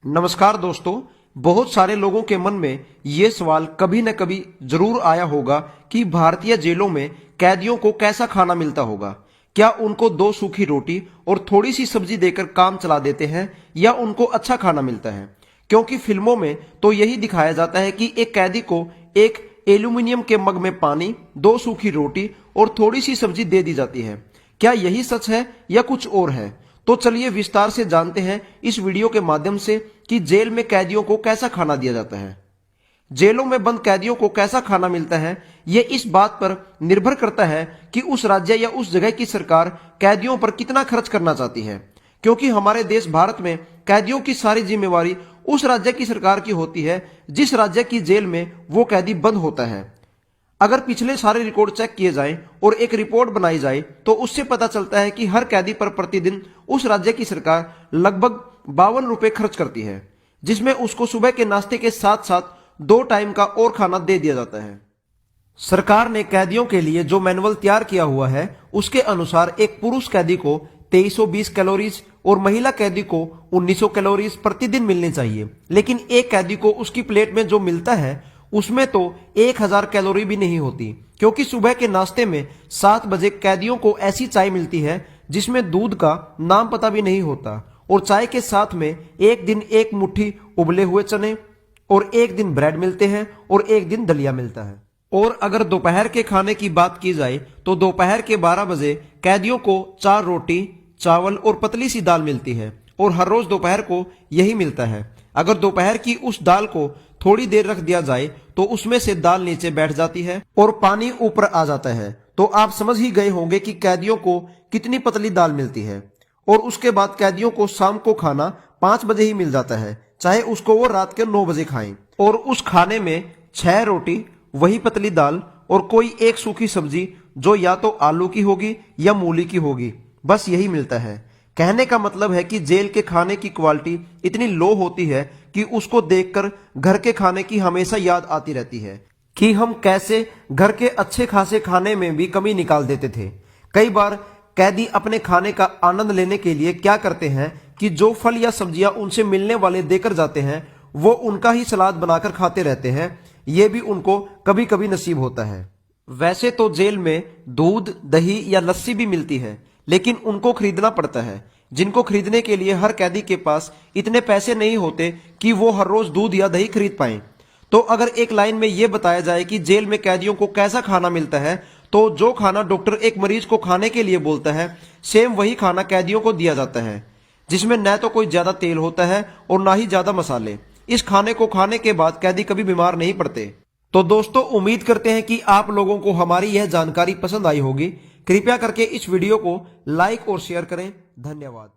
नमस्कार दोस्तों। बहुत सारे लोगों के मन में ये सवाल कभी न कभी जरूर आया होगा कि भारतीय जेलों में कैदियों को कैसा खाना मिलता होगा। क्या उनको 2 सूखी रोटी और थोड़ी सी सब्जी देकर काम चला देते हैं या उनको अच्छा खाना मिलता है? क्योंकि फिल्मों में तो यही दिखाया जाता है कि एक कैदी को एक एल्यूमिनियम के मग में पानी, 2 सूखी रोटी और थोड़ी सी सब्जी दे दी जाती है। क्या यही सच है या कुछ और है? तो चलिए विस्तार से जानते हैं इस वीडियो के माध्यम से कि जेल में कैदियों को कैसा खाना दिया जाता है। जेलों में बंद कैदियों को कैसा खाना मिलता है, यह इस बात पर निर्भर करता है कि उस राज्य या उस जगह की सरकार कैदियों पर कितना खर्च करना चाहती है। क्योंकि हमारे देश भारत में कैदियों की सारी जिम्मेवारी उस राज्य की सरकार की होती है जिस राज्य की जेल में वो कैदी बंद होता है। अगर पिछले सारे रिकॉर्ड चेक किए जाएं और एक रिपोर्ट बनाई जाए तो उससे पता चलता है कि हर कैदी पर प्रतिदिन उस राज्य की सरकार लगभग 52 रुपए खर्च करती है, जिसमें उसको सुबह के नाश्ते के साथ साथ 2 टाइम का और खाना दे दिया जाता है। सरकार ने कैदियों के लिए जो मैनुअल तैयार किया हुआ है उसके अनुसार एक पुरुष कैदी को 2320 कैलोरीज और महिला कैदी को 1900 कैलोरीज प्रतिदिन मिलनी चाहिए। लेकिन एक कैदी को उसकी प्लेट में जो मिलता है उसमें तो 1000 कैलोरी भी नहीं होती, क्योंकि सुबह के नाश्ते में 7 बजे कैदियों को ऐसी चाय मिलती है जिसमें दूध का नाम पता भी नहीं होता, और चाय के साथ में एक दिन एक मुट्ठी उबले हुए चने और एक दिन ब्रेड मिलते हैं और एक दिन दलिया मिलता है। और अगर दोपहर के खाने की बात की जाए तो दोपहर के 12 बजे कैदियों को 4 रोटी, चावल और पतली सी दाल मिलती है, और हर रोज दोपहर को यही मिलता है। अगर दोपहर की उस दाल को थोड़ी देर रख दिया जाए तो उसमें से दाल नीचे बैठ जाती है और पानी ऊपर आ जाता है। तो आप समझ ही गए होंगे कि कैदियों को कितनी पतली दाल मिलती है। और उसके बाद कैदियों को शाम को खाना 5 बजे ही मिल जाता है, चाहे उसको वो रात के 9 बजे खाएं। और उस खाने में 6 रोटी, वही पतली दाल और कोई एक सूखी सब्जी जो या तो आलू की होगी या मूली की होगी, बस यही मिलता है। कहने का मतलब है कि जेल के खाने की क्वालिटी इतनी लो होती है कि उसको देखकर घर के खाने की हमेशा याद आती रहती है कि हम कैसे घर के अच्छे खासे खाने में भी कमी निकाल देते थे। कई बार कैदी अपने खाने का आनंद लेने के लिए क्या करते हैं कि जो फल या सब्जियां उनसे मिलने वाले देकर जाते हैं वो उनका ही सलाद बनाकर खाते रहते हैं। ये भी उनको कभी कभी नसीब होता है। वैसे तो जेल में दूध, दही या लस्सी भी मिलती है, लेकिन उनको खरीदना पड़ता है, जिनको खरीदने के लिए हर कैदी के पास इतने पैसे नहीं होते कि वो हर रोज दूध या दही खरीद पाएं। तो अगर एक लाइन में यह बताया जाए कि जेल में कैदियों को कैसा खाना मिलता है, तो जो खाना डॉक्टर एक मरीज को खाने के लिए बोलता है, सेम वही खाना कैदियों को दिया जाता है, जिसमें न तो कोई ज्यादा तेल होता है और ना ही ज्यादा मसाले। इस खाने को खाने के बाद कैदी कभी बीमार नहीं पड़ते। तो दोस्तों, उम्मीद करते हैं कि आप लोगों को हमारी यह जानकारी पसंद आई होगी। कृपया करके इस वीडियो को लाइक और शेयर करें। धन्यवाद।